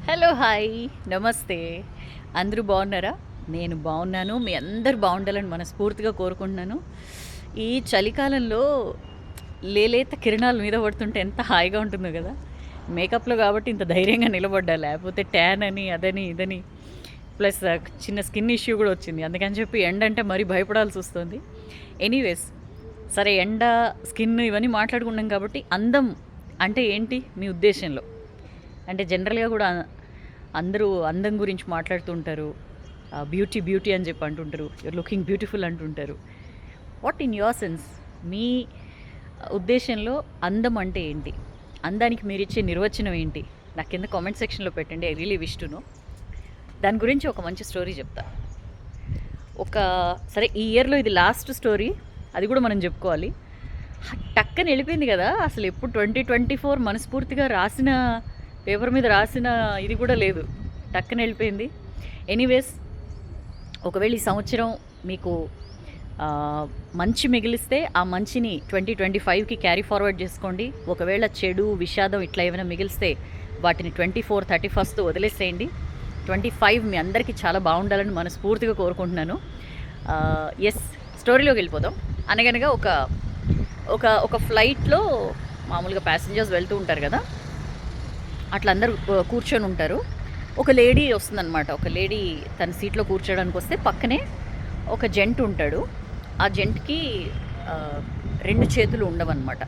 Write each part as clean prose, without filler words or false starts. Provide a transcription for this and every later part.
Hello hi నమస్తే. అందరూ బాగున్నారా? నేను బాగున్నాను. మీ అందరు బాగుండాలని మనస్ఫూర్తిగా కోరుకుంటున్నాను. ఈ చలికాలంలో లేలేత కిరణాలు మీద పడుతుంటే ఎంత హాయిగా ఉంటుందో కదా! మేకప్‌లో కాబట్టి ఇంత ధైర్యంగా నిలబడ్డా. లేకపోతే ట్యాన్ అని, అదని, ఇదని ప్లస్ చిన్న స్కిన్ ఇష్యూ కూడా వచ్చింది. అందుకని చెప్పి ఎండంటే మరీ భయపడాల్సొస్తుంది. ఎనీవేస్ సరే ఎండ, స్కిన్ ఇవన్నీ మాట్లాడుకున్నాం కాబట్టి అందం అంటే ఏంటి మీ ఉద్దేశంలో? అంటే జనరల్‌గా కూడా అందరూ అందం గురించి మాట్లాడుతూ ఉంటారు. బ్యూటీ, బ్యూటీ అని చెప్పి అంటుంటారు. యూర్ లుకింగ్ బ్యూటిఫుల్ అంటుంటారు. వాట్ ఇన్ యువర్ సెన్స్ మీ ఉద్దేశంలో అందం అంటే ఏంటి? అందానికి మీరిచ్చే నిర్వచనం ఏంటి? నాకు కింద కామెంట్ సెక్షన్‌లో పెట్టండి. I really wish to know. దాని గురించి ఒక మంచి స్టోరీ చెప్తా. ఒక సరే ఈ ఇయర్‌లో ఇది లాస్ట్ స్టోరీ. అది కూడా మనం చెప్పుకోవాలి. టక్కని వెళ్ళిపోయింది కదా! అసలు ఎప్పుడు 2024 మనస్ఫూర్తిగా రాసిన పేపర్ మీద రాసిన ఇది కూడా లేదు. టక్కన వెళ్ళిపోయింది. ఎనీవేస్ ఒకవేళ ఈ సంవత్సరం మీకు మంచి మిగిలిస్తే ఆ మంచిని 2025కి క్యారీ ఫార్వర్డ్ చేసుకోండి. ఒకవేళ చెడు, విషాదం ఇట్లా ఏమైనా మిగిలిస్తే వాటిని 24, 31 వదిలేసేయండి. 25 మీ అందరికీ చాలా బాగుండాలని మనస్ఫూర్తిగా కోరుకుంటున్నాను. ఎస్, స్టోరీలోకి వెళ్ళిపోదాం. అనగనగా ఒక ఒక ఒక ఫ్లైట్లో మామూలుగా ప్యాసింజర్స్ వెళ్తూ ఉంటారు కదా, అట్లా అందరూ కూర్చొని ఉంటారు. ఒక లేడీ వస్తుందన్నమాట. ఒక లేడీ తన సీట్లో కూర్చోడానికి వస్తే పక్కనే ఒక జెంట్ ఉంటాడు. ఆ జెంట్కి 2 చేతులు ఉండవన్నమాట.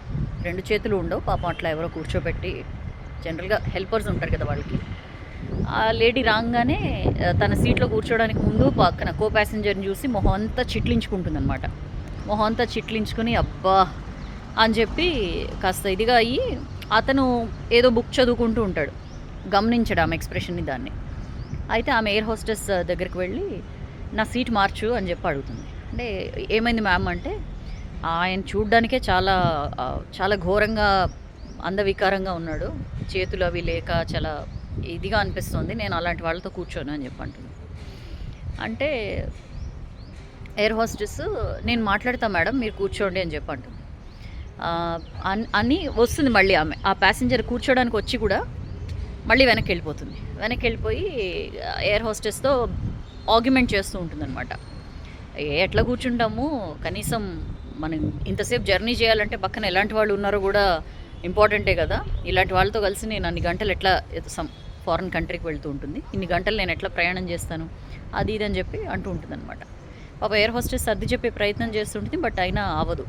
2 చేతులు ఉండవు. పాపం అట్లా ఎవరో కూర్చోబెట్టి, జనరల్గా హెల్పర్స్ ఉంటారు కదా వాళ్ళకి. ఆ లేడీ రాగానే తన సీట్లో కూర్చోడానికి ముందు పక్కన కో ప్యాసింజర్ని చూసి మొహం అంతా చిట్లించుకుంటుందన్నమాట. మొహం అంతా చిట్లించుకుని అబ్బా అని చెప్పి కాస్త ఇదిగా అయ్యి అతను ఏదో బుక్ చదువుకుంటూ ఉంటాడు. గమనించడు ఆమె ఎక్స్ప్రెషన్ని, దాన్ని. అయితే ఆమె ఎయిర్ హోస్టెస్ దగ్గరికి వెళ్ళి నా సీట్ మార్చు అని చెప్పి అడుగుతుంది. అంటే ఏమైంది మ్యామ్ అంటే, ఆయన చూడ్డానికే చాలా చాలా ఘోరంగా అందవికారంగా ఉన్నాడు. చేతులు అవి లేక చాలా ఇదిగా అనిపిస్తుంది. నేను అలాంటి వాళ్ళతో కూర్చోను అని చెప్పి అంటుంది. అంటే ఎయిర్ హోస్టెస్ నేను మాట్లాడతా మేడం, మీరు కూర్చోండి అని చెప్పి అంటుంది. అని వస్తుంది మళ్ళీ ఆమె. ఆ ప్యాసింజర్ కూర్చోడానికి వచ్చి కూడా మళ్ళీ వెనక్కి వెళ్ళిపోతుంది. వెనక్కి వెళ్ళిపోయి ఎయిర్ హోస్టెస్తో ఆర్గ్యుమెంట్ చేస్తూ ఉంటుందన్నమాట. ఎట్లా కూర్చుంటాము, కనీసం మనం ఇంతసేపు జర్నీ చేయాలంటే పక్కన ఎలాంటి వాళ్ళు ఉన్నారో కూడా ఇంపార్టెంటే కదా. ఇలాంటి వాళ్ళతో కలిసి నేను అన్ని గంటలు ఎట్లా సమ్ ఫారిన్ కంట్రీకి వెళ్తూ ఉంటుంది, ఇన్ని గంటలు నేను ఎట్లా ప్రయాణం చేస్తాను, అది ఇది అని చెప్పి అంటూ ఉంటుందన్నమాట. పాప ఎయిర్ హోస్టెస్ సర్ది చెప్పే ప్రయత్నం చేస్తుంటుంది, బట్ అయినా అవ్వదు.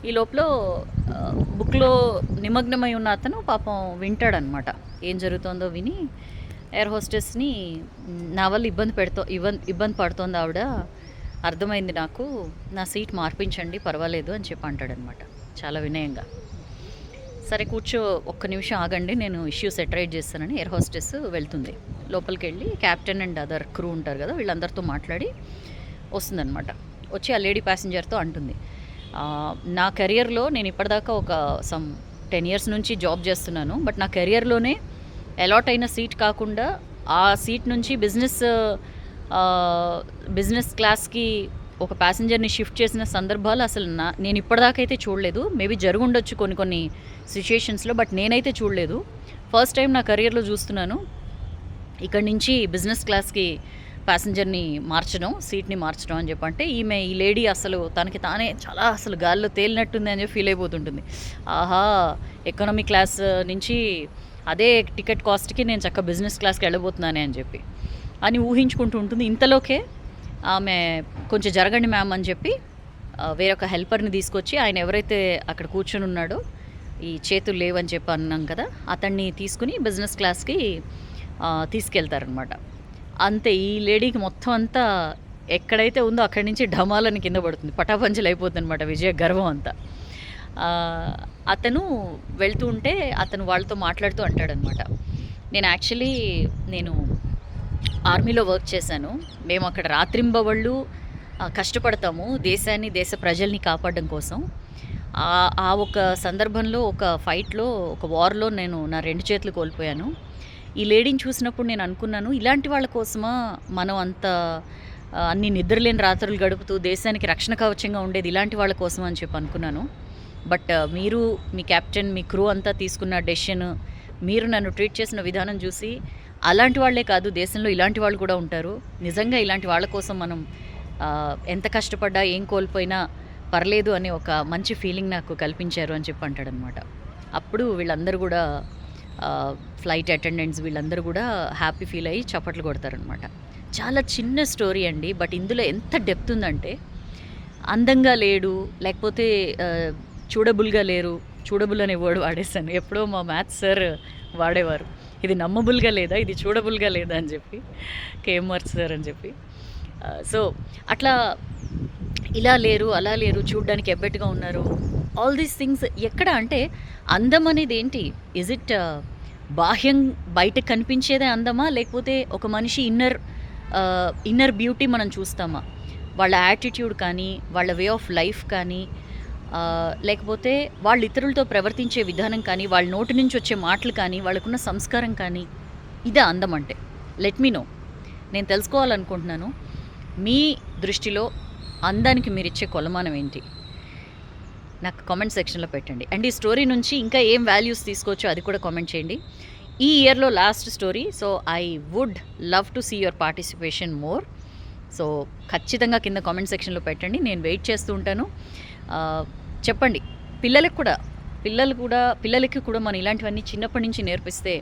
ఈ లోపల బుక్లో నిమగ్నమై ఉన్న అతను పాపం వింటాడనమాట. ఏం జరుగుతుందో విని ఎయిర్ హోస్టెస్ని నా వల్ల ఇబ్బంది పడుతోంది ఆవిడ, అర్థమైంది నాకు, నా సీట్ మార్పించండి పర్వాలేదు అని చెప్పి అంటాడనమాట చాలా వినయంగా. సరే కూర్చో, ఒక్క నిమిషం ఆగండి, నేను ఇష్యూ సెటరేట్ చేస్తానని ఎయిర్ హోస్టెస్ వెళ్తుంది. లోపలికి వెళ్ళి క్యాప్టెన్ అండ్ అదర్ క్రూ ఉంటారు కదా, వీళ్ళందరితో మాట్లాడి వస్తుందన్నమాట. వచ్చి ఆ లేడీ ప్యాసింజర్తో అంటుంది, నా కెరియర్లో నేను ఇప్పటిదాకా ఒక 10 years నుంచి జాబ్ చేస్తున్నాను. బట్ నా కెరియర్లోనే అలాట్ అయిన సీట్ కాకుండా ఆ సీట్ నుంచి బిజినెస్ క్లాస్కి ఒక ప్యాసింజర్ని షిఫ్ట్ చేసిన సందర్భాలు అసలు నేను ఇప్పటిదాకా అయితే చూడలేదు. మేబీ జరుగుండొచ్చు కొన్ని సిచ్యుయేషన్స్లో, బట్ నేనైతే చూడలేదు. ఫస్ట్ టైం నా కెరియర్లో చూస్తున్నాను ఇక్కడి నుంచి బిజినెస్ క్లాస్కి ప్యాసింజర్ని మార్చడం, సీట్ని మార్చడం అని చెప్పంటే ఈ లేడీ అసలు తనకి తానే చాలా అసలు గాల్లో తేలినట్టుంది అని చెప్పి ఫీల్ అయిపోతుంటుంది. ఆహా, ఎకానమీ క్లాస్ నుంచి అదే టికెట్ కాస్ట్కి నేను చక్కగా బిజినెస్ క్లాస్కి వెళ్ళబోతున్నానే అని చెప్పి అని ఊహించుకుంటూ ఉంటుంది. ఇంతలోకే ఆమె కొంచెం జరగండి మ్యామ్ అని చెప్పి వేరొక హెల్పర్ని తీసుకొచ్చి, ఆయన ఎవరైతే అక్కడ కూర్చొని ఉన్నాడో ఈ చేతులు లేవని చెప్పి అన్నాం కదా, అతన్ని తీసుకుని బిజినెస్ క్లాస్కి తీసుకెళ్తారనమాట. అంతే, ఈ లేడీకి మొత్తం అంతా ఎక్కడైతే ఉందో అక్కడి నుంచి ఢమాలని కింద పడుతుంది, పటాపంచలు అయిపోతుంది అనమాట విజయ గర్వం అంతా. అతను వెళ్తూ ఉంటే అతను వాళ్ళతో మాట్లాడుతూ అంటాడనమాట, నేను ఆర్మీలో వర్క్ చేశాను. మేము అక్కడ రాత్రింబవళ్ళు కష్టపడతాము దేశాన్ని, దేశ ప్రజల్ని కాపాడడం కోసం. ఆ ఒక సందర్భంలో ఒక ఫైట్లో, ఒక వార్లో నేను నా 2 చేతులు కోల్పోయాను. ఈ లేడీని చూసినప్పుడు నేను అనుకున్నాను, ఇలాంటి వాళ్ళ కోసమా మనం అంత అన్ని నిద్రలేని రాత్రులు గడుపుతూ దేశానికి రక్షణ కవచంగా ఉండేది ఇలాంటి వాళ్ళ కోసం అని చెప్పి అనుకున్నాను. బట్ మీరు, మీ కెప్టెన్, మీ క్రూ అంతా తీసుకున్న డెసిషన్, మీరు నన్ను ట్రీట్ చేసిన విధానం చూసి అలాంటి వాళ్ళే కాదు, దేశంలో ఇలాంటి వాళ్ళు కూడా ఉంటారు. నిజంగా ఇలాంటి వాళ్ళ కోసం మనం ఎంత కష్టపడ్డా, ఏం కోల్పోయినా పర్లేదు అనే ఒక మంచి ఫీలింగ్ నాకు కల్పించారు అని చెప్పి అంటాడనమాట. అప్పుడు వీళ్ళందరూ కూడా ఫ్లైట్ అటెండెంట్స్ వీళ్ళందరూ కూడా హ్యాపీ ఫీల్ అయ్యి చప్పట్లు కొడతారనమాట. చాలా చిన్న స్టోరీ అండి, బట్ ఇందులో ఎంత డెప్త్ ఉందంటే, అందంగా లేడు, లేకపోతే చూడబుల్గా లేరు. చూడబుల్ అనే వర్డ్ వాడేసాను, ఎప్పుడో మా మ్యాథ్స్ సార్ వాడేవారు. ఇది నమ్మబుల్గా లేదా, ఇది చూడబుల్గా లేదా అని చెప్పి, కేఎంఆర్ సార్ అని చెప్పి. సో అట్లా ఇలా లేరు, అలా లేరు, చూడ్డానికి ఎబ్బెట్టుగా ఉన్నారు. ఆల్ దీస్ థింగ్స్ ఎక్కడ అంటే, అందం అనేది ఏంటి? ఇజ్ ఇట్ బాహ్యం బయటకు కనిపించేదే అందమా, లేకపోతే ఒక మనిషి ఇన్నర్ బ్యూటీ మనం చూస్తామా? వాళ్ళ యాటిట్యూడ్ కానీ, వాళ్ళ వే ఆఫ్ లైఫ్ కానీ, లేకపోతే వాళ్ళు ఇతరులతో ప్రవర్తించే విధానం కానీ, వాళ్ళ నోటి నుంచి వచ్చే మాటలు కానీ, వాళ్ళకున్న సంస్కారం కానీ, ఇదే అందం అంటే. లెట్ మీ నో, నేను తెలుసుకోవాలనుకుంటున్నాను, మీ దృష్టిలో అందానికి మీరిచ్చే కొలమానం ఏంటి? నాకు కామెంట్ సెక్షన్లో పెట్టండి. అండ్ ఈ స్టోరీ నుంచి ఇంకా ఏం వాల్యూస్ తీసుకోవచ్చో అది కూడా కామెంట్ చేయండి. ఈ ఇయర్లో last story, so I would love to see your participation more. So ఖచ్చితంగా కింద కామెంట్ సెక్షన్లో పెట్టండి, నేను వెయిట్ చేస్తూ ఉంటాను. చెప్పండి, పిల్లలకి కూడా మనం ఇలాంటివన్నీ చిన్నప్పటి నుంచి నేర్పిస్తే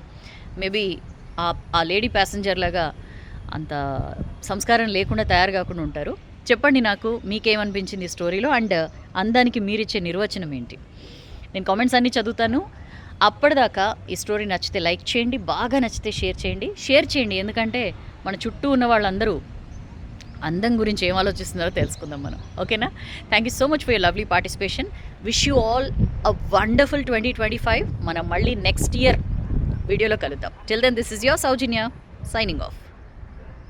మేబీ ఆ లేడీ ప్యాసింజర్ లాగా అంత సంస్కారం లేకుండా తయారు కాకుండా ఉంటారు. చెప్పండి నాకు మీకేమనిపించింది ఈ స్టోరీలో, అండ్ అందానికి మీరిచ్చే నిర్వచనం ఏంటి? నేను కామెంట్స్ అన్నీ చదువుతాను. అప్పటిదాకా ఈ స్టోరీ నచ్చితే లైక్ చేయండి, బాగా నచ్చితే షేర్ చేయండి. ఎందుకంటే మన చుట్టూ ఉన్న వాళ్ళందరూ అందం గురించి ఏం ఆలోచిస్తున్నారో తెలుసుకుందాం మనం. ఓకేనా? Thank you so much for your lovely participation. Wish you all a wonderful 2025. మనం మళ్ళీ నెక్స్ట్ ఇయర్ వీడియోలో కలుద్దాం. Till then, this is your Soujanya signing of.